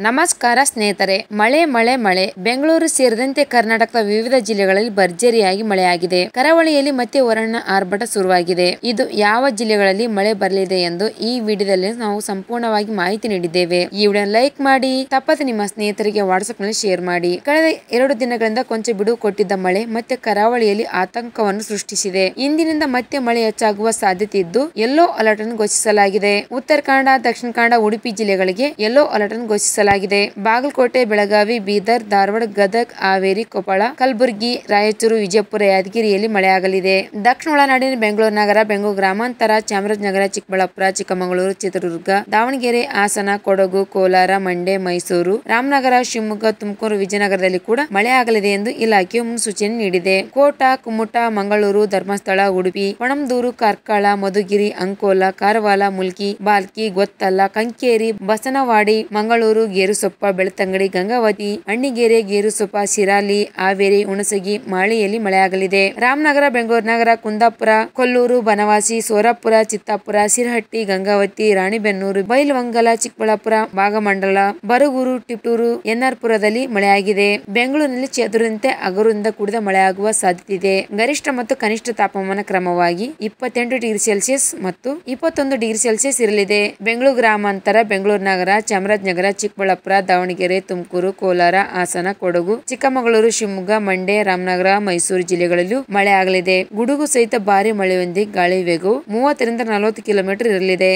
ನಮಸ್ಕಾರ ಸ್ನೇಹಿತರೆ. ಮಳೆ ಮಳೆ ಮಳೆ ಬೆಂಗಳೂರು ಸೇರಿದಂತೆ ಕರ್ನಾಟಕದ ವಿವಿಧ ಜಿಲ್ಲೆಗಳಲ್ಲಿ ಭರ್ಜರಿಯಾಗಿ ಮಳೆಯಾಗಿದೆ. ಕರಾವಳಿಯಲ್ಲಿ ಮತ್ತೆ ವರುಣ ಆರ್ಭಟ ಶುರುವಾಗಿದೆ. ಇದು ಯಾವ ಜಿಲ್ಲೆಗಳಲ್ಲಿ ಮಳೆ ಬರಲಿದೆ ಎಂದು ಈ ವಿಡಿಯೋದಲ್ಲಿ ನಾವು ಸಂಪೂರ್ಣವಾಗಿ ಮಾಹಿತಿ ನೀಡಿದ್ದೇವೆ. ಈ ವಿಡಿಯೋ ಲೈಕ್ ಮಾಡಿ, ತಪ್ಪದೆ ನಿಮ್ಮ ಸ್ನೇಹಿತರಿಗೆ ವಾಟ್ಸ್ಆಪ್ ನಲ್ಲಿ ಶೇರ್ ಮಾಡಿ. ಕಳೆದ 2 ದಿನಗಳಿಂದ ಕೊಂಚ ಬಿಡುವು ಕೊಟ್ಟಿದ್ದ ಮಳೆ ಮತ್ತೆ ಕರಾವಳಿಯಲ್ಲಿ ಆತಂಕವನ್ನು ಸೃಷ್ಟಿಸಿದೆ. ಇಂದಿನಿಂದ ಮತ್ತೆ ಮಳೆ ಹೆಚ್ಚಾಗುವ ಸಾಧ್ಯತೆ ಇದ್ದು ಯೆಲ್ಲೋ ಅಲರ್ಟ್ ಅನ್ನು ಘೋಷಿಸಲಾಗಿದೆ. ಉತ್ತರ ಕನ್ನಡ, ದಕ್ಷಿಣ ಕನ್ನಡ, ಉಡುಪಿ ಜಿಲ್ಲೆಗಳಿಗೆ ಯೆಲ್ಲೋ ಅಲರ್ಟ್ ಅನ್ನು ಘೋಷಿಸಲಾಗಿದೆ. ಬಾಗಲಕೋಟೆ, ಬೆಳಗಾವಿ, ಬೀದರ್, ಧಾರವಾಡ, ಗದಗ, ಹಾವೇರಿ, ಕೊಪ್ಪಳ, ಕಲಬುರಗಿ, ರಾಯಚೂರು, ವಿಜಯಪುರ, ಯಾದಗಿರಿಯಲ್ಲಿ ಮಳೆಯಾಗಲಿದೆ. ದಕ್ಷಿಣ ಒಳನಾಡಿನ ಬೆಂಗಳೂರು ನಗರ, ಬೆಂಗಳೂರು ಗ್ರಾಮಾಂತರ, ಚಾಮರಾಜನಗರ, ಚಿಕ್ಕಬಳ್ಳಾಪುರ, ಚಿಕ್ಕಮಗಳೂರು, ಚಿತ್ರದುರ್ಗ, ದಾವಣಗೆರೆ, ಹಾಸನ, ಕೊಡಗು, ಕೋಲಾರ, ಮಂಡ್ಯ, ಮೈಸೂರು, ರಾಮನಗರ, ಶಿವಮೊಗ್ಗ, ತುಮಕೂರು, ವಿಜಯನಗರದಲ್ಲಿ ಕೂಡ ಮಳೆಯಾಗಲಿದೆ ಎಂದು ಇಲಾಖೆಯು ಮುನ್ಸೂಚನೆ ನೀಡಿದೆ. ಕೋಟ, ಕುಮಟಾ, ಮಂಗಳೂರು, ಧರ್ಮಸ್ಥಳ, ಉಡುಪಿ, ಪಣಂಬೂರು, ಕಾರ್ಕಳ, ಮಧುಗಿರಿ, ಅಂಕೋಲ, ಕಾರವಾರ, ಮುಲ್ಕಿ, ಬಾಲ್ಕಿ, ಗೊತ್ತಲ, ಕಂಕೇರಿ, ಬಸವನವಾಡಿ, ಮಂಗಳೂರು, ಗೇರುಸೊಪ್ಪ, ಬೆಳ್ತಂಗಡಿ, ಗಂಗಾವತಿ, ಅಣ್ಣಿಗೇರಿ, ಗೇರುಸೊಪ್ಪ, ಶಿರಾಲಿ, ಹಾವೇರಿ, ಹುಣಸಗಿ, ಮಾಳಿಯಲ್ಲಿ ಮಳೆಯಾಗಲಿದೆ. ರಾಮನಗರ, ಬೆಂಗಳೂರು ನಗರ, ಕುಂದಾಪುರ, ಕೊಲ್ಲೂರು, ಬನವಾಸಿ, ಸೋರಪುರ, ಚಿತ್ತಾಪುರ, ಸಿರಹಟ್ಟಿ, ಗಂಗಾವತಿ, ರಾಣಿಬೆನ್ನೂರು, ಬೈಲಹೊಂಗಲ, ಚಿಕ್ಕಬಳ್ಳಾಪುರ, ಭಾಗಮಂಡಲ, ಬರಗೂರು, ತಿಪಟೂರು, ಎನ್ಆರ್ಪುರದಲ್ಲಿ ಮಳೆಯಾಗಿದೆ. ಬೆಂಗಳೂರಿನಲ್ಲಿ ಚದುರಿದಂತೆ ಹಗುರದಿಂದ ಕೂಡಿದ ಮಳೆಯಾಗುವ ಸಾಧ್ಯತೆ ಇದೆ. ಗರಿಷ್ಠ ಮತ್ತು ಕನಿಷ್ಠ ತಾಪಮಾನ ಕ್ರಮವಾಗಿ 28 ಡಿಗ್ರಿ ಸೆಲ್ಸಿಯಸ್ ಮತ್ತು 21 ಡಿಗ್ರಿ ಸೆಲ್ಸಿಯಸ್ ಇರಲಿದೆ. ಬೆಂಗಳೂರು ಗ್ರಾಮಾಂತರ, ಬೆಂಗಳೂರು ನಗರ, ಚಾಮರಾಜನಗರ, ಚಿಕ್ಕಬಳ್ಳಾಪುರ, ದಾವಣಗೆರೆ, ತುಮಕೂರು, ಕೋಲಾರ, ಹಾಸನ, ಕೊಡಗು, ಚಿಕ್ಕಮಗಳೂರು, ಶಿವಮೊಗ್ಗ, ಮಂಡ್ಯ, ರಾಮನಗರ, ಮೈಸೂರು ಜಿಲ್ಲೆಗಳಲ್ಲೂ ಮಳೆಯಾಗಲಿದೆ. ಗುಡುಗು ಸಹಿತ ಭಾರಿ ಮಳೆಯೊಂದಿಗೆ ಗಾಳಿ ವೇಗವು 30 ರಿಂದ 40 ಕಿಲೋಮೀಟರ್ ಇರಲಿದೆ.